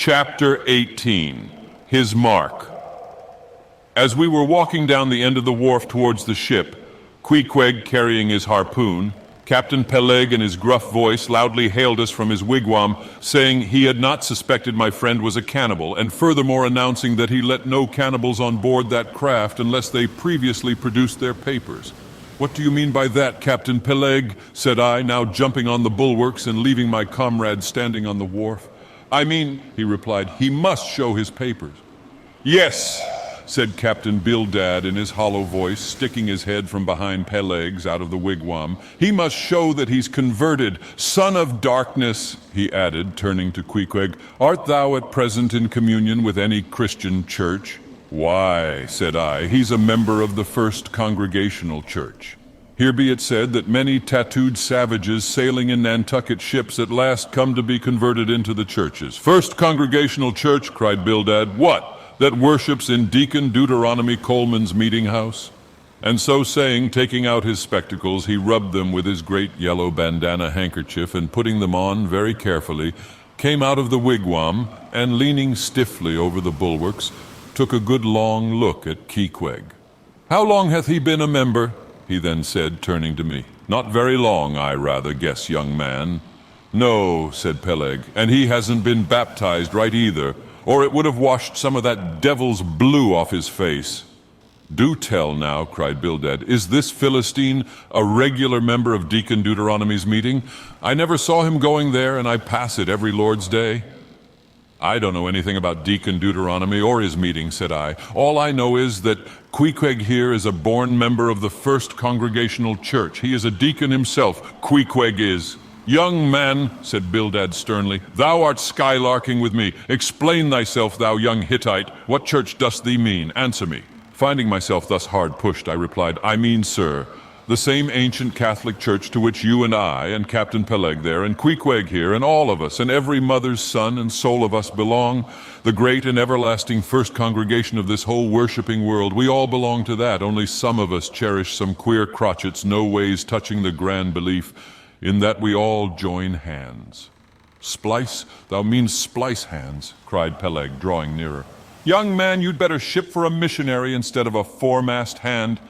Chapter 18. His Mark. As we were walking down the end of the wharf towards the ship, Queequeg carrying his harpoon, Captain Peleg in his gruff voice loudly hailed us from his wigwam, saying he had not suspected my friend was a cannibal, and furthermore announcing that he let no cannibals on board that craft unless they previously produced their papers. "What do you mean by that, Captain Peleg?" said I, now jumping on the bulwarks and leaving my comrade standing on the wharf. "I mean," he replied, "he must show his papers." "Yes," said Captain Bildad in his hollow voice, sticking his head from behind Peleg's out of the wigwam. "He must show that he's converted. Son of darkness," he added, turning to Queequeg, "art thou at present in communion with any Christian church?" "Why," said I, "he's a member of the First Congregational Church. Here be it said that many tattooed savages sailing in Nantucket ships at last come to be converted into the churches." "First Congregational Church," cried Bildad. "What? That worships in Deacon Deuteronomy Coleman's meeting house?" And so saying, taking out his spectacles, he rubbed them with his great yellow bandana handkerchief, and putting them on very carefully, came out of the wigwam, and leaning stiffly over the bulwarks, took a good long look at Queequeg. "How long hath he been a member?" he then said, turning to me. "Not very long, I rather guess, young man." "No," said Peleg, "and he hasn't been baptized right either, or it would have washed some of that devil's blue off his face." "Do tell now," cried Bildad, "is this Philistine a regular member of Deacon Deuteronomy's meeting? I never saw him going there, and I pass it every Lord's Day." "I don't know anything about Deacon Deuteronomy or his meeting," said I. "All I know is that Queequeg here is a born member of the First Congregational Church. He is a deacon himself, Queequeg is." "Young man," said Bildad sternly, "thou art skylarking with me. Explain thyself, thou young Hittite. What church dost thee mean? Answer me." Finding myself thus hard pushed, I replied, "I mean, sir, the same ancient Catholic church to which you and I, and Captain Peleg there, and Queequeg here, and all of us, and every mother's son and soul of us belong, the great and everlasting first congregation of this whole worshipping world. We all belong to that, only some of us cherish some queer crotchets no ways touching the grand belief, in that we all join hands." "Splice? Thou means splice hands," cried Peleg, drawing nearer. "Young man, you'd better ship for a missionary instead of a foremast hand."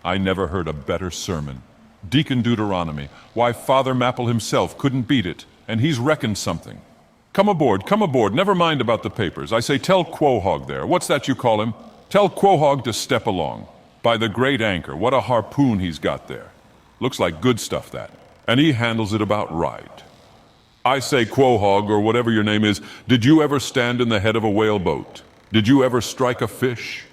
I never heard a better sermon. Deacon Deuteronomy, why, Father Mapple himself couldn't beat it, and he's reckoned something. Come aboard, never mind about the papers. I say, tell Quahog there, what's that you call him? Tell Quahog to step along. By the great anchor, what a harpoon he's got there. Looks like good stuff, that. And he handles it about right. I say, Quahog, or whatever your name is, did you ever stand in the head of a whaleboat? Did you ever strike a fish?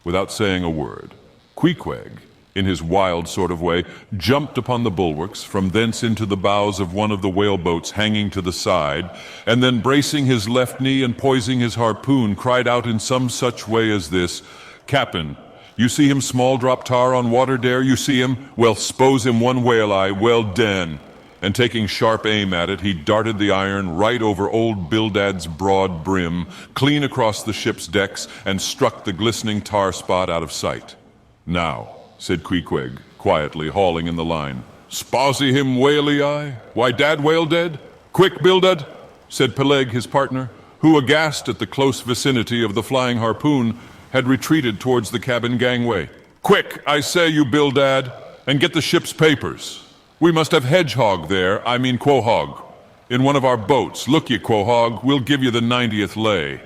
Without saying a word, Queequeg, in his wild sort of way, jumped upon the bulwarks, from thence into the bows of one of the whaleboats hanging to the side, and then bracing his left knee and poising his harpoon, cried out in some such way as this, "Captain, you see him small drop tar on water dare? You see him? Well, s'pose him one whale eye, well den." And taking sharp aim at it, he darted the iron right over old Bildad's broad brim, clean across the ship's decks, and struck the glistening tar spot out of sight. "Now," said Queequeg, quietly hauling in the line, "Sparsy him whaley eye? Why, dad whale dead?" "Quick, Bildad," said Peleg, his partner, who, aghast at the close vicinity of the flying harpoon, had retreated towards the cabin gangway. "Quick, I say, you Bildad, and get the ship's papers. We must have Hedgehog there, I mean Quahog, in one of our boats. Look ye, Quahog, we'll give you the 90th lay.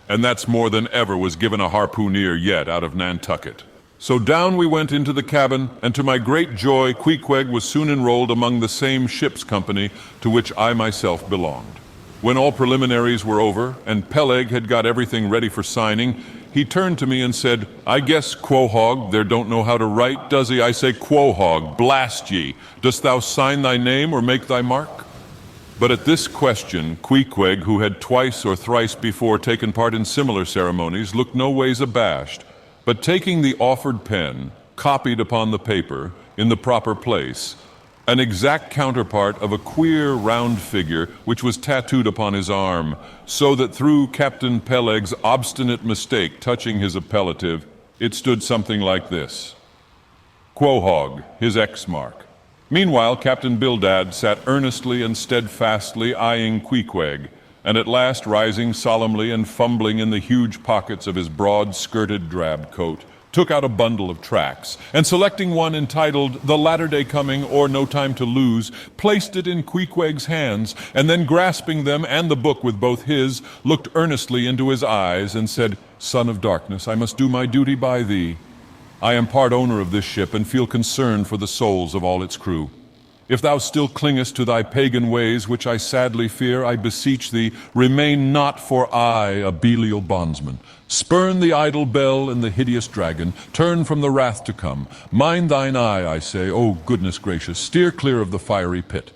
And that's more than ever was given a harpooneer yet out of Nantucket." So down we went into the cabin, and to my great joy, Queequeg was soon enrolled among the same ship's company to which I myself belonged. When all preliminaries were over, and Peleg had got everything ready for signing, he turned to me and said, "I guess, Quahog, there don't know how to write, does he?" I say, "Quahog, blast ye! Dost thou sign thy name or make thy mark?" But at this question, Queequeg, who had twice or thrice before taken part in similar ceremonies, looked no ways abashed, but taking the offered pen, copied upon the paper, in the proper place, an exact counterpart of a queer round figure which was tattooed upon his arm, so that through Captain Peleg's obstinate mistake touching his appellative, it stood something like this: Quahog, his X mark. Meanwhile, Captain Bildad sat earnestly and steadfastly eyeing Queequeg, and at last rising solemnly and fumbling in the huge pockets of his broad-skirted drab coat, took out a bundle of tracts, and selecting one entitled The Latter-day Coming or No Time to Lose, placed it in Queequeg's hands, and then grasping them and the book with both his, looked earnestly into his eyes and said, "Son of darkness, I must do my duty by thee. I am part owner of this ship and feel concern for the souls of all its crew. If thou still clingest to thy pagan ways, which I sadly fear, I beseech thee, remain not for aye a Belial bondsman. Spurn the idle bell and the hideous dragon, turn from the wrath to come. Mind thine eye, I say, O goodness gracious, steer clear of the fiery pit."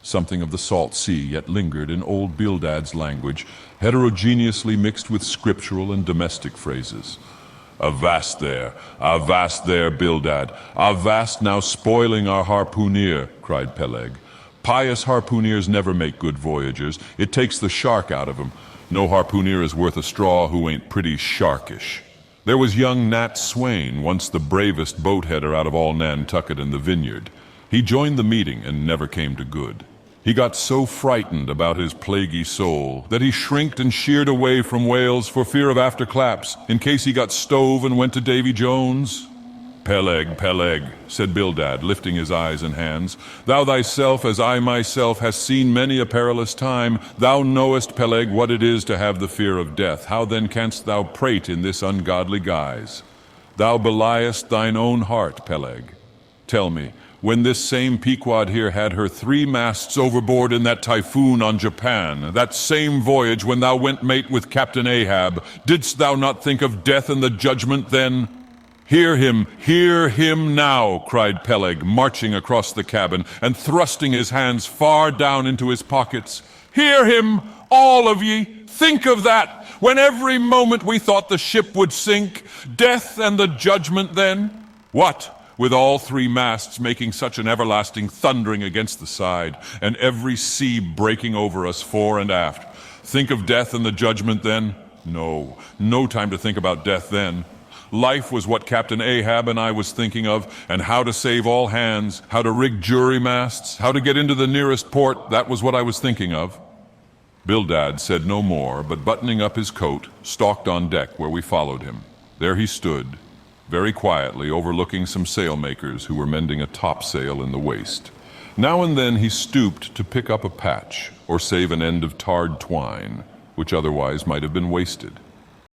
Something of the salt sea yet lingered in old Bildad's language, heterogeneously mixed with scriptural and domestic phrases. Avast there, Bildad, avast now spoiling our harpooneer, cried Peleg. Pious harpooneers never make good voyagers. It takes the shark out of 'em. No harpooneer is worth a straw who ain't pretty sharkish. There was young Nat Swain, once the bravest boat-header out of all Nantucket and the Vineyard. He joined the meeting and never came to good. He got so frightened about his plaguey soul that he shrinked and sheered away from whales for fear of afterclaps, in case he got stove and went to Davy Jones. Peleg, said Bildad, lifting his eyes and hands, thou thyself, as I myself, hast seen many a perilous time. Thou knowest, Peleg, what it is to have the fear of death. How then canst thou prate in this ungodly guise? Thou beliest thine own heart, Peleg. Tell me, when this same Pequod here had her 3 masts overboard in that typhoon on Japan, that same voyage when thou went mate with Captain Ahab, didst thou not think of death and the judgment then? Hear him now, cried Peleg, marching across the cabin and thrusting his hands far down into his pockets. Hear him, all of ye! Think of that, when every moment we thought the ship would sink, death and the judgment then? What? With all 3 masts making such an everlasting thundering against the side, and every sea breaking over us fore and aft. Think of death and the judgment then? No time to think about death then. Life was what Captain Ahab and I was thinking of, and how to save all hands, how to rig jury masts, how to get into the nearest port, that was what I was thinking of. Bildad said no more, but buttoning up his coat, stalked on deck where we followed him. There he stood, very quietly overlooking some sailmakers who were mending a topsail in the waist. Now and then he stooped to pick up a patch or save an end of tarred twine, which otherwise might have been wasted.